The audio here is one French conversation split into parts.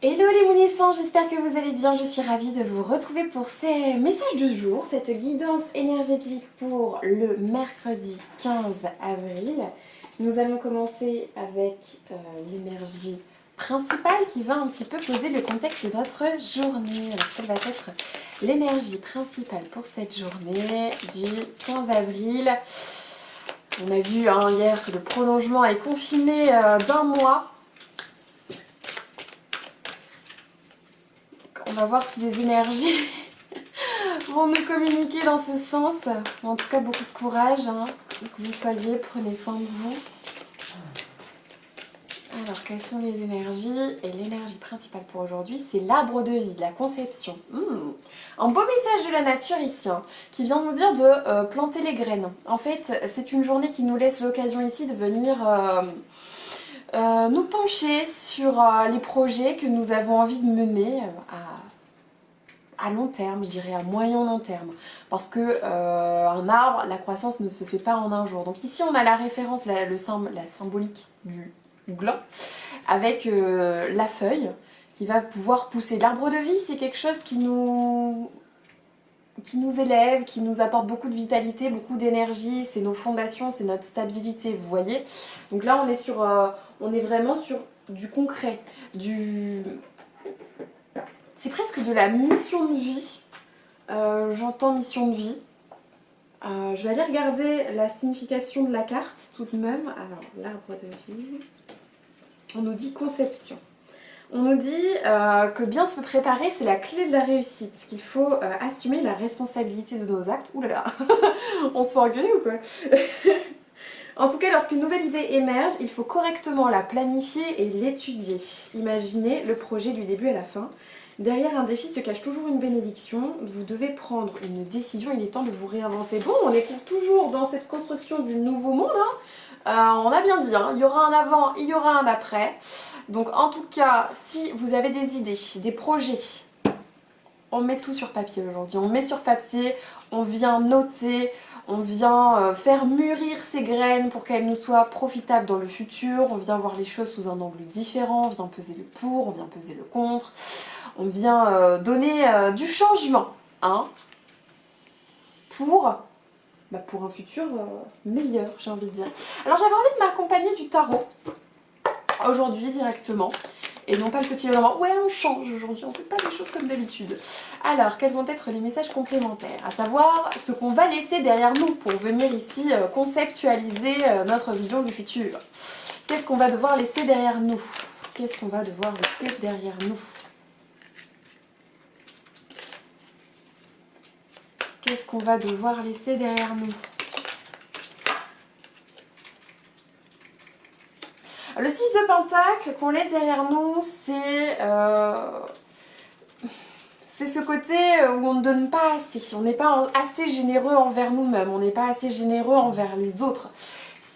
Hello les mounissants, j'espère que vous allez bien, je suis ravie de vous retrouver pour ces messages du jour, cette guidance énergétique pour le mercredi 15 avril. Nous allons commencer avec l'énergie principale qui va un petit peu poser le contexte de notre journée. Alors quelle va être l'énergie principale pour cette journée du 15 avril? On a vu hier que le prolongement est confiné d'un mois. On va voir si les énergies vont nous communiquer dans ce sens. En tout cas, beaucoup de courage. Que vous soyez, prenez soin de vous. Alors, quelles sont les énergies? Et l'énergie principale pour aujourd'hui, c'est l'arbre de vie, de la conception. Un beau message de la nature ici, qui vient nous dire de planter les graines. En fait, c'est une journée qui nous laisse l'occasion ici de venir nous pencher sur les projets que nous avons envie de mener à long terme, je dirais à moyen long terme, parce que un arbre, la croissance ne se fait pas en un jour. Donc ici on a la référence, la symbolique du gland, avec la feuille qui va pouvoir pousser. L'arbre de vie, c'est quelque chose qui nous élève, qui nous apporte beaucoup de vitalité, beaucoup d'énergie, c'est nos fondations, c'est notre stabilité, vous voyez. Donc là on est vraiment sur du concret, c'est presque de la mission de vie. J'entends mission de vie. Je vais aller regarder la signification de la carte tout de même. Alors, l'arbre de vie. On nous dit conception. On nous dit que bien se préparer, c'est la clé de la réussite. Qu'il faut assumer la responsabilité de nos actes. Ouh là là, on se fait engueuler ou quoi? En tout cas, lorsqu'une nouvelle idée émerge, il faut correctement la planifier et l'étudier. Imaginez le projet du début à la fin. Derrière un défi se cache toujours une bénédiction. Vous devez prendre une décision, il est temps de vous réinventer. Bon, on est toujours dans cette construction du nouveau monde. On a bien dit, il y aura un avant, il y aura un après. Donc en tout cas, si vous avez des idées, des projets, on met tout sur papier aujourd'hui. On met sur papier, on vient noter, on vient faire mûrir ces graines pour qu'elles nous soient profitables dans le futur. On vient voir les choses sous un angle différent, on vient peser le pour, on vient peser le contre. On vient donner du changement pour un futur meilleur, j'ai envie de dire. Alors j'avais envie de m'accompagner du tarot aujourd'hui directement. Et non pas le petit moment. Ouais, on change aujourd'hui, on fait pas les choses comme d'habitude. Alors, quels vont être les messages complémentaires? À savoir ce qu'on va laisser derrière nous pour venir ici conceptualiser notre vision du futur. Qu'est-ce qu'on va devoir laisser derrière nous? Qu'est-ce qu'on va devoir laisser derrière nous? Qu'est-ce qu'on va devoir laisser derrière nous? Le 6 de Pentacle qu'on laisse derrière nous, c'est ce côté où on ne donne pas assez. On n'est pas assez généreux envers nous-mêmes, on n'est pas assez généreux envers les autres.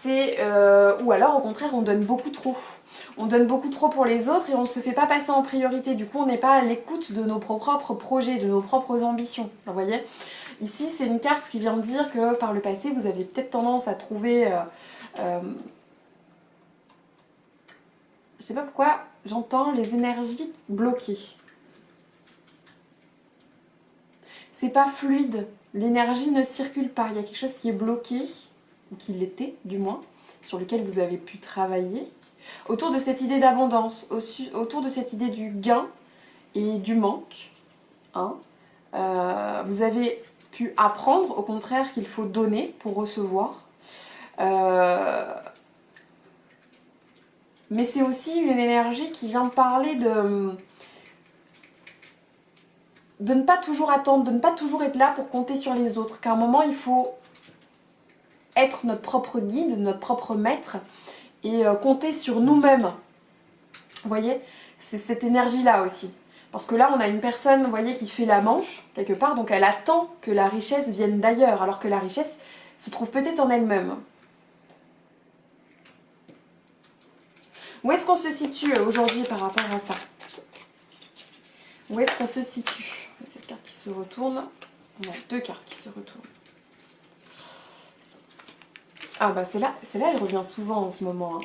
Ou alors au contraire, on donne beaucoup trop. On donne beaucoup trop pour les autres et on ne se fait pas passer en priorité. Du coup, on n'est pas à l'écoute de nos propres projets, de nos propres ambitions. Vous voyez ? Ici, c'est une carte qui vient me dire que par le passé, vous avez peut-être tendance à trouver... je sais pas pourquoi, j'entends les énergies bloquées. C'est pas fluide, l'énergie ne circule pas. Il y a quelque chose qui est bloqué, ou qui l'était du moins, sur lequel vous avez pu travailler. Autour de cette idée d'abondance, autour de cette idée du gain et du manque, vous avez pu apprendre au contraire qu'il faut donner pour recevoir. Mais c'est aussi une énergie qui vient parler de ne pas toujours attendre, de ne pas toujours être là pour compter sur les autres. Qu'à un moment, il faut être notre propre guide, notre propre maître et compter sur nous-mêmes. Vous voyez, c'est cette énergie-là aussi. Parce que là, on a une personne, vous voyez, qui fait la manche, quelque part, donc elle attend que la richesse vienne d'ailleurs, alors que la richesse se trouve peut-être en elle-même. Où est-ce qu'on se situe aujourd'hui par rapport à ça? Où est-ce qu'on se situe? Cette carte qui se retourne. On a deux cartes qui se retournent. Ah bah celle-là, elle revient souvent en ce moment.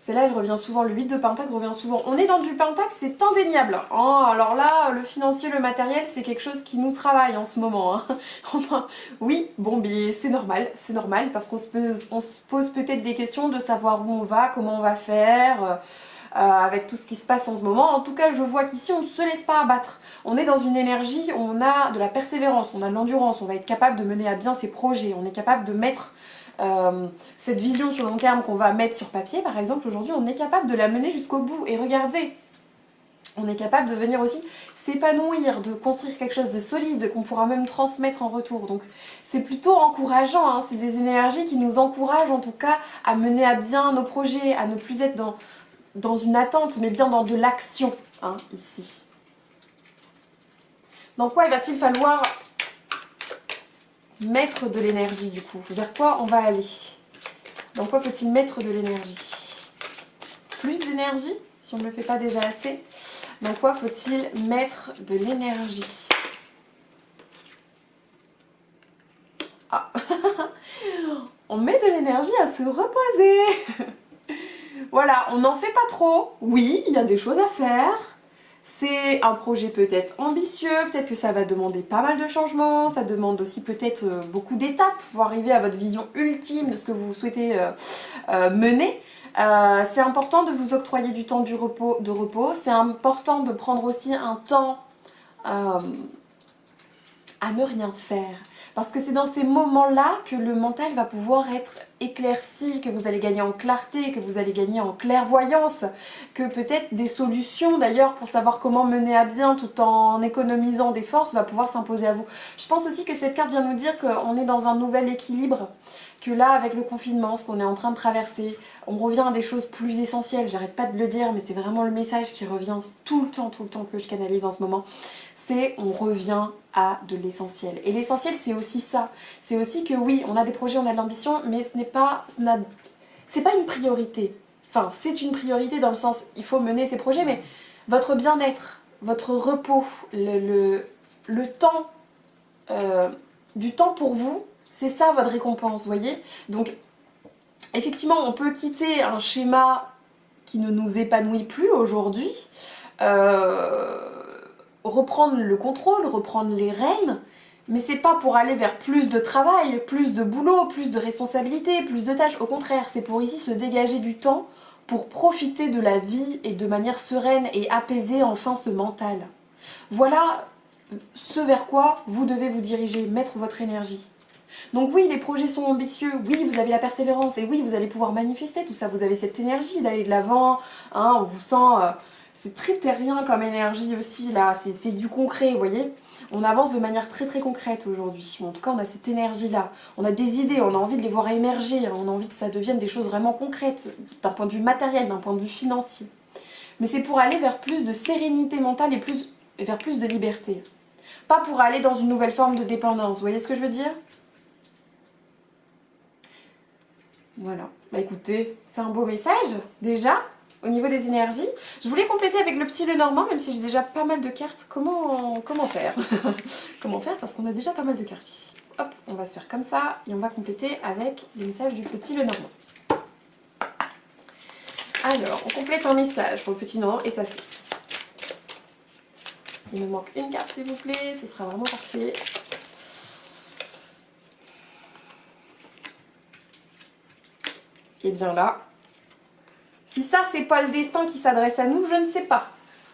Celle-là, elle revient souvent, le 8 de Pentacle revient souvent. On est dans du Pentacle, c'est indéniable. Oh, alors là, le financier, le matériel, c'est quelque chose qui nous travaille en ce moment. Hein. Enfin, oui, bon, c'est normal, parce qu'on se pose peut-être des questions de savoir où on va, comment on va faire, avec tout ce qui se passe en ce moment. En tout cas, je vois qu'ici, on ne se laisse pas abattre. On est dans une énergie, on a de la persévérance, on a de l'endurance, on va être capable de mener à bien ses projets, on est capable de mettre... cette vision sur long terme qu'on va mettre sur papier, par exemple, aujourd'hui, on est capable de la mener jusqu'au bout. Et regardez, on est capable de venir aussi s'épanouir, de construire quelque chose de solide qu'on pourra même transmettre en retour. Donc c'est plutôt encourageant, hein. C'est des énergies qui nous encouragent en tout cas à mener à bien nos projets, à ne plus être dans une attente, mais bien dans de l'action, hein, ici. Donc quoi, il va-t-il falloir mettre de l'énergie du coup? Vers quoi on va aller? Dans quoi faut-il mettre de l'énergie? Plus d'énergie, si on ne le fait pas déjà assez. Dans quoi faut-il mettre de l'énergie? Ah, on met de l'énergie à se reposer. Voilà, on n'en fait pas trop. Oui, il y a des choses à faire. C'est un projet peut-être ambitieux, peut-être que ça va demander pas mal de changements, ça demande aussi peut-être beaucoup d'étapes pour arriver à votre vision ultime de ce que vous souhaitez mener. C'est important de vous octroyer du temps de repos. C'est important de prendre aussi un temps à ne rien faire. Parce que c'est dans ces moments-là que le mental va pouvoir être éclairci, que vous allez gagner en clarté, que vous allez gagner en clairvoyance, que peut-être des solutions d'ailleurs pour savoir comment mener à bien tout en économisant des forces va pouvoir s'imposer à vous. Je pense aussi que cette carte vient nous dire qu'on est dans un nouvel équilibre, que là avec le confinement, ce qu'on est en train de traverser, on revient à des choses plus essentielles. J'arrête pas de le dire, mais c'est vraiment le message qui revient tout le temps que je canalise en ce moment. C'est on revient à de l'essentiel. Et l'essentiel, c'est aussi ça. C'est aussi que oui, on a des projets, on a de l'ambition, mais ce n'est pas, c'est pas une priorité. Enfin, c'est une priorité dans le sens, il faut mener ces projets, mais votre bien-être, votre repos, le temps, du temps pour vous, c'est ça votre récompense, vous voyez? Donc, effectivement, on peut quitter un schéma qui ne nous épanouit plus aujourd'hui, reprendre le contrôle, reprendre les rênes, mais c'est pas pour aller vers plus de travail, plus de boulot, plus de responsabilités, plus de tâches. Au contraire, c'est pour ici se dégager du temps pour profiter de la vie et de manière sereine et apaiser enfin ce mental. Voilà ce vers quoi vous devez vous diriger, mettre votre énergie. Donc oui, les projets sont ambitieux, oui, vous avez la persévérance, et oui, vous allez pouvoir manifester tout ça, vous avez cette énergie d'aller de l'avant, hein, on vous sent... c'est très terrien comme énergie aussi, là, c'est du concret, vous voyez. On avance de manière très très concrète aujourd'hui, en tout cas on a cette énergie-là, on a des idées, on a envie de les voir émerger, on a envie que ça devienne des choses vraiment concrètes, d'un point de vue matériel, d'un point de vue financier. Mais c'est pour aller vers plus de sérénité mentale et vers plus de liberté. Pas pour aller dans une nouvelle forme de dépendance, vous voyez ce que je veux dire? Voilà, bah écoutez, c'est un beau message, déjà, au niveau des énergies. Je voulais compléter avec le petit Lenormand, même si j'ai déjà pas mal de cartes. Comment faire? Comment faire? Parce qu'on a déjà pas mal de cartes ici. Hop, on va se faire comme ça, et on va compléter avec les messages du petit Lenormand. Alors, on complète un message pour le petit Lenormand et ça saute. Il me manque une carte, s'il vous plaît, ce sera vraiment parfait. Et bien là, si ça c'est pas le destin qui s'adresse à nous, je ne sais pas.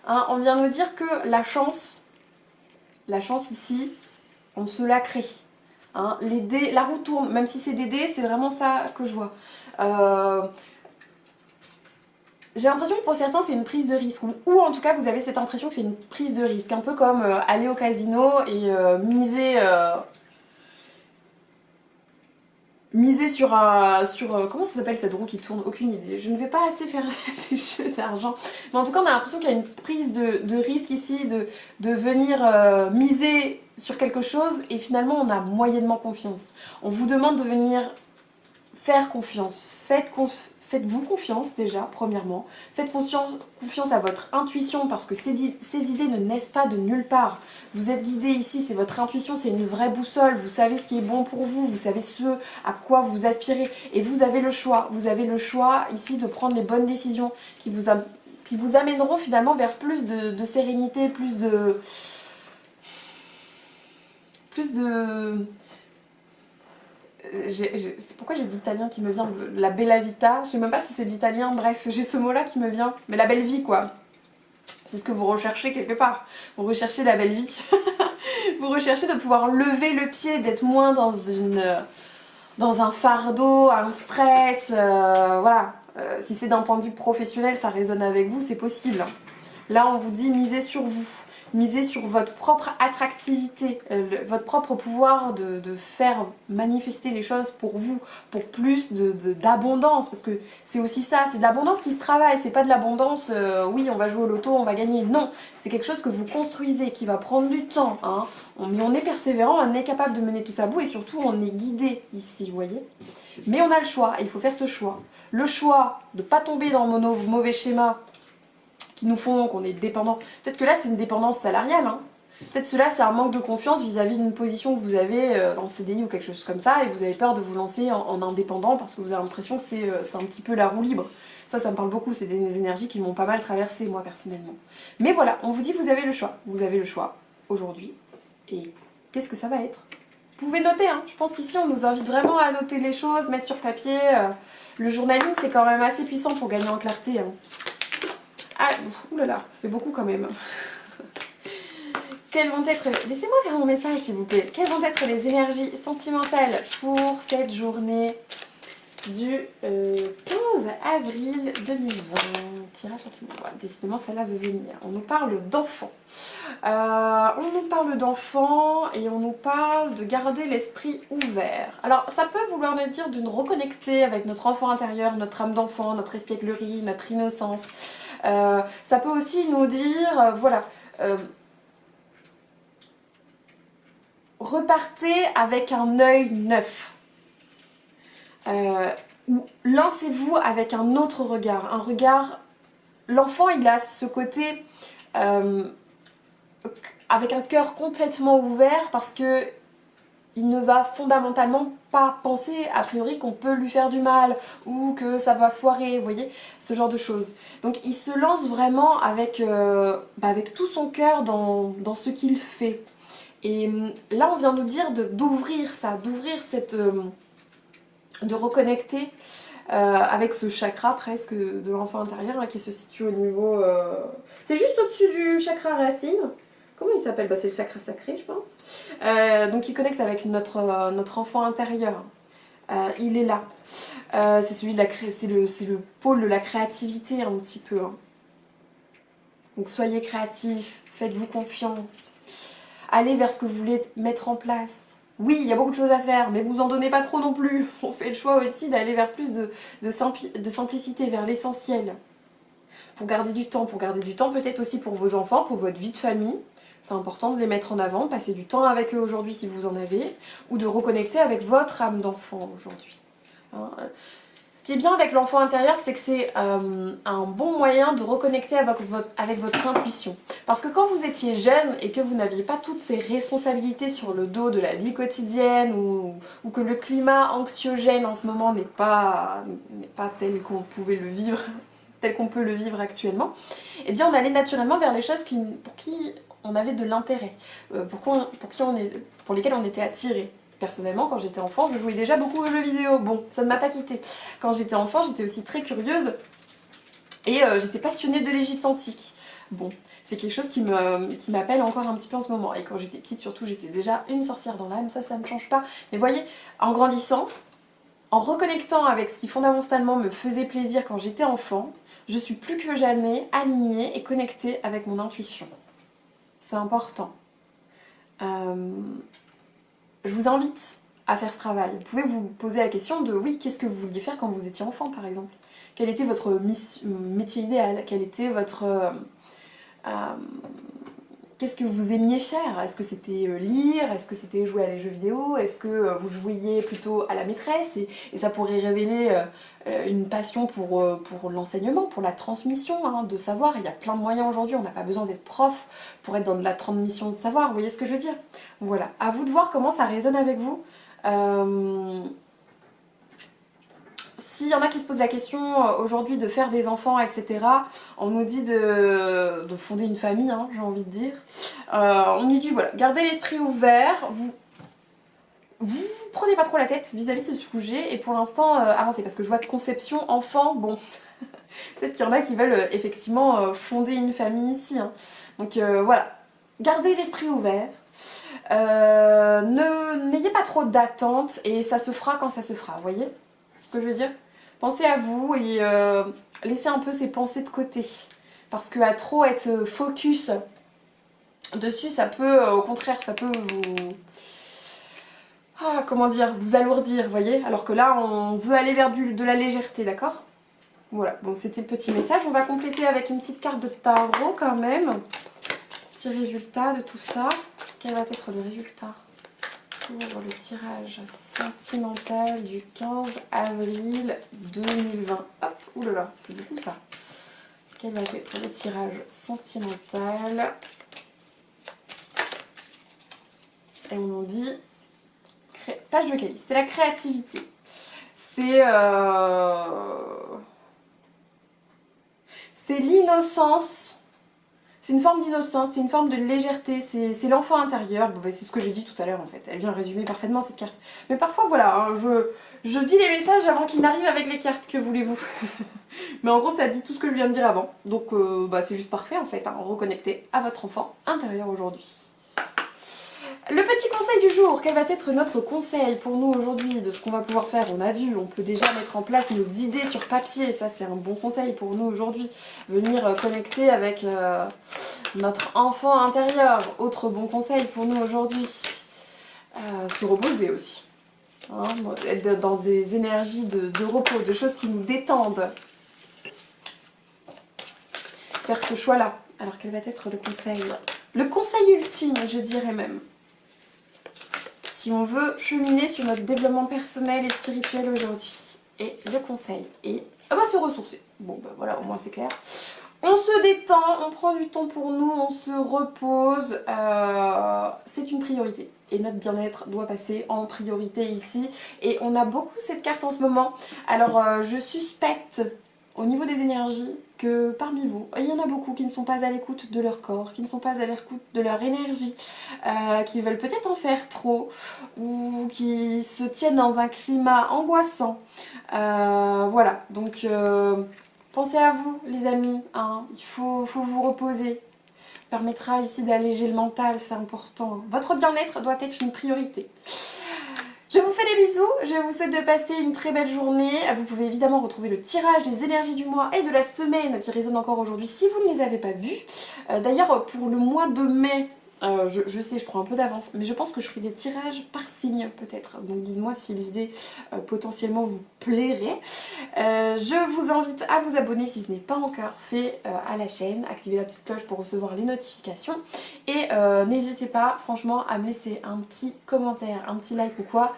Hein, on vient nous dire que la chance ici, on se la crée. Hein, les dés, la roue tourne, même si c'est des dés, c'est vraiment ça que je vois. J'ai l'impression que pour certains c'est une prise de risque, ou en tout cas vous avez cette impression que c'est une prise de risque, un peu comme aller au casino et miser sur comment ça s'appelle cette roue qui tourne? Aucune idée. Je ne vais pas assez faire des jeux d'argent. Mais en tout cas, on a l'impression qu'il y a une prise de risque ici, de venir miser sur quelque chose et finalement on a moyennement confiance. On vous demande de venir faire confiance. faites-vous confiance déjà, premièrement. Faites confiance à votre intuition parce que ces idées ne naissent pas de nulle part. Vous êtes guidé ici, c'est votre intuition, c'est une vraie boussole. Vous savez ce qui est bon pour vous, vous savez ce à quoi vous aspirez. Et vous avez le choix. Vous avez le choix ici de prendre les bonnes décisions qui vous amèneront finalement vers plus de sérénité, plus de... C'est pourquoi j'ai de l'italien qui me vient, la bella vita, je sais même pas si c'est de l'italien, bref, j'ai ce mot là qui me vient, mais la belle vie quoi. C'est ce que vous recherchez quelque part, vous recherchez la belle vie. Vous recherchez de pouvoir lever le pied, d'être moins dans un fardeau, un stress, voilà. Si c'est d'un point de vue professionnel, ça résonne avec vous, c'est possible. Là on vous dit misez sur vous. Misez sur votre propre attractivité, votre propre pouvoir de faire manifester les choses pour vous, pour plus d'abondance, parce que c'est aussi ça, c'est de l'abondance qui se travaille, c'est pas de l'abondance, oui on va jouer au loto, on va gagner, non, c'est quelque chose que vous construisez, qui va prendre du temps, hein. Mais on est persévérant, on est capable de mener tout ça à bout et surtout on est guidé ici, vous voyez. Mais on a le choix, et il faut faire ce choix. Le choix de ne pas tomber dans nos mauvais schémas, qui nous font qu'on est dépendant. Peut-être que là c'est une dépendance salariale, hein. Peut-être que là c'est un manque de confiance vis-à-vis d'une position que vous avez dans le CDI ou quelque chose comme ça et vous avez peur de vous lancer en indépendant parce que vous avez l'impression que c'est un petit peu la roue libre. Ça me parle beaucoup, c'est des énergies qui m'ont pas mal traversé moi personnellement. Mais voilà, on vous dit vous avez le choix. Vous avez le choix aujourd'hui. Et qu'est-ce que ça va être? Vous pouvez noter, hein. Je pense qu'ici on nous invite vraiment à noter les choses, mettre sur papier. Le journaling c'est quand même assez puissant pour gagner en clarté, hein. Ah, oulala, ça fait beaucoup quand même. Quelles vont être... Laissez-moi faire mon message s'il vous plaît. Quelles vont être les énergies sentimentales pour cette journée du 15 avril 2020? Tirage sentiment. Ouais, décidément, celle-là veut venir. On nous parle d'enfants. On nous parle d'enfants et on nous parle de garder l'esprit ouvert. Alors, ça peut vouloir nous dire d'une reconnecter avec notre enfant intérieur, notre âme d'enfant, notre espièglerie, notre innocence. Ça peut aussi nous dire, voilà, repartez avec un œil neuf. Ou lancez-vous avec un autre regard. Un regard... L'enfant, il a ce côté avec un cœur complètement ouvert parce que il ne va fondamentalement pas penser a priori qu'on peut lui faire du mal ou que ça va foirer, vous voyez, ce genre de choses. Donc il se lance vraiment avec tout son cœur dans ce qu'il fait. Et là on vient nous dire d'ouvrir ça, d'ouvrir cette... de reconnecter avec ce chakra presque de l'enfant intérieur hein, qui se situe au niveau... C'est juste au-dessus du chakra racine. Comment il s'appelle? C'est le chakra sacré je pense. Donc il connecte avec notre enfant intérieur. Il est là. C'est celui de la c'est le pôle de la créativité un petit peu. Hein. Donc soyez créatifs, faites-vous confiance. Allez vers ce que vous voulez mettre en place. Oui, il y a beaucoup de choses à faire, mais vous en donnez pas trop non plus. On fait le choix aussi d'aller vers plus de simplicité, vers l'essentiel. Pour garder du temps peut-être aussi pour vos enfants, pour votre vie de famille. C'est important de les mettre en avant, passer du temps avec eux aujourd'hui si vous en avez, ou de reconnecter avec votre âme d'enfant aujourd'hui. Hein. Ce qui est bien avec l'enfant intérieur, c'est que c'est un bon moyen de reconnecter avec votre intuition. Parce que quand vous étiez jeune et que vous n'aviez pas toutes ces responsabilités sur le dos de la vie quotidienne ou que le climat anxiogène en ce moment n'est pas tel qu'on pouvait le vivre, tel qu'on peut le vivre actuellement, eh bien on allait naturellement vers les choses pour qui on avait de l'intérêt, pour lesquelles on était attiré. Personnellement, quand j'étais enfant, je jouais déjà beaucoup aux jeux vidéo. Bon, ça ne m'a pas quittée. Quand j'étais enfant, j'étais aussi très curieuse et j'étais passionnée de l'Égypte antique. Bon, c'est quelque chose qui m'appelle encore un petit peu en ce moment. Et quand j'étais petite, surtout, j'étais déjà une sorcière dans l'âme. Ça ne change pas. Mais voyez, en grandissant, en reconnectant avec ce qui fondamentalement me faisait plaisir quand j'étais enfant, je suis plus que jamais alignée et connectée avec mon intuition. C'est important. Je vous invite à faire ce travail. Vous pouvez vous poser la question de oui, qu'est-ce que vous vouliez faire quand vous étiez enfant par exemple? Quel était votre métier idéal? Quel était votre qu'est-ce que vous aimiez faire? Est-ce que c'était lire? Est-ce que c'était jouer à des jeux vidéo? Est-ce que vous jouiez plutôt à la maîtresse? Et ça pourrait révéler une passion pour l'enseignement, pour la transmission hein, de savoir. Il y a plein de moyens aujourd'hui, on n'a pas besoin d'être prof pour être dans de la transmission de savoir, vous voyez ce que je veux dire? Voilà, à vous de voir comment ça résonne avec vous. S'il y en a qui se posent la question aujourd'hui de faire des enfants, etc., on nous dit de fonder une famille, hein, j'ai envie de dire. On nous dit, voilà, gardez l'esprit ouvert, vous prenez pas trop la tête vis-à-vis de ce sujet, et pour l'instant, avancez, parce que je vois de conception, enfant, bon, peut-être qu'il y en a qui veulent effectivement fonder une famille ici. Hein. Donc voilà, gardez l'esprit ouvert. N'ayez pas trop d'attentes et ça se fera quand ça se fera, vous voyez ce que je veux dire? Pensez à vous et laissez un peu ces pensées de côté. Parce que à trop être focus dessus, ça peut, au contraire, ça peut vous... Ah, comment dire, vous alourdir, vous voyez? Alors que là, on veut aller vers de la légèreté, d'accord? Voilà, bon, c'était le petit message. On va compléter avec une petite carte de tarot quand même. Petit résultat de tout ça. Quel va être le résultat pour le tirage sentimental du 15 avril 2020? Hop, oulala, ça fait beaucoup ça. Quel va être le tirage sentimental? Et on en dit page de calice. C'est la créativité. C'est l'innocence. C'est une forme d'innocence, c'est une forme de légèreté, c'est l'enfant intérieur. Bon, bah, c'est ce que j'ai dit tout à l'heure en fait. Elle vient résumer parfaitement cette carte. Mais parfois, voilà, hein, je dis les messages avant qu'ils n'arrivent avec les cartes, que voulez-vous? Mais en gros, ça dit tout ce que je viens de dire avant. Donc, bah, c'est juste parfait en fait. Hein, reconnecter à votre enfant intérieur aujourd'hui. Le petit conseil du jour, quel va être notre conseil pour nous aujourd'hui de ce qu'on va pouvoir faire? On a vu, on peut déjà mettre en place nos idées sur papier, ça c'est un bon conseil pour nous aujourd'hui. Venir connecter avec notre enfant intérieur, autre bon conseil pour nous aujourd'hui. Se reposer aussi, hein, être dans des énergies de repos, de choses qui nous détendent. Faire ce choix-là. Alors quel va être le conseil? Le conseil ultime, je dirais même. Si on veut cheminer sur notre développement personnel et spirituel aujourd'hui. Et le conseil est se ressourcer. Bon ben voilà, au moins c'est clair. On se détend, on prend du temps pour nous, on se repose. C'est une priorité. Et notre bien-être doit passer en priorité ici. Et on a beaucoup cette carte en ce moment. Alors je suspecte au niveau des énergies que parmi vous, il y en a beaucoup qui ne sont pas à l'écoute de leur corps, qui ne sont pas à l'écoute de leur énergie, qui veulent peut-être en faire trop ou qui se tiennent dans un climat angoissant. Voilà, donc pensez à vous les amis, hein. Il faut vous reposer. Permettra ici d'alléger le mental, c'est important. Votre bien-être doit être une priorité. Je vous fais des bisous, je vous souhaite de passer une très belle journée. Vous pouvez évidemment retrouver le tirage des énergies du mois et de la semaine qui résonne encore aujourd'hui si vous ne les avez pas vus. D'ailleurs pour le mois de mai, je sais, je prends un peu d'avance, mais je pense que je ferai des tirages par signe peut-être. Donc dites-moi si l'idée potentiellement vous plairait. Je vous invite à vous abonner si ce n'est pas encore fait à la chaîne. Activez la petite cloche pour recevoir les notifications. Et n'hésitez pas franchement à me laisser un petit commentaire, un petit like ou quoi,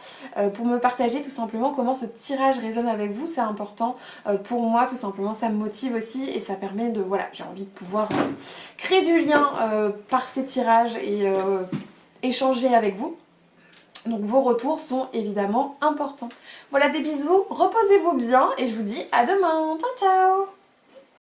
pour me partager tout simplement comment ce tirage résonne avec vous. C'est important pour moi, tout simplement, ça me motive aussi et ça permet de, voilà, j'ai envie de pouvoir créer du lien par ces tirages et échanger avec vous. Donc vos retours sont évidemment importants. Voilà, des bisous, reposez-vous bien et je vous dis à demain. Ciao ciao.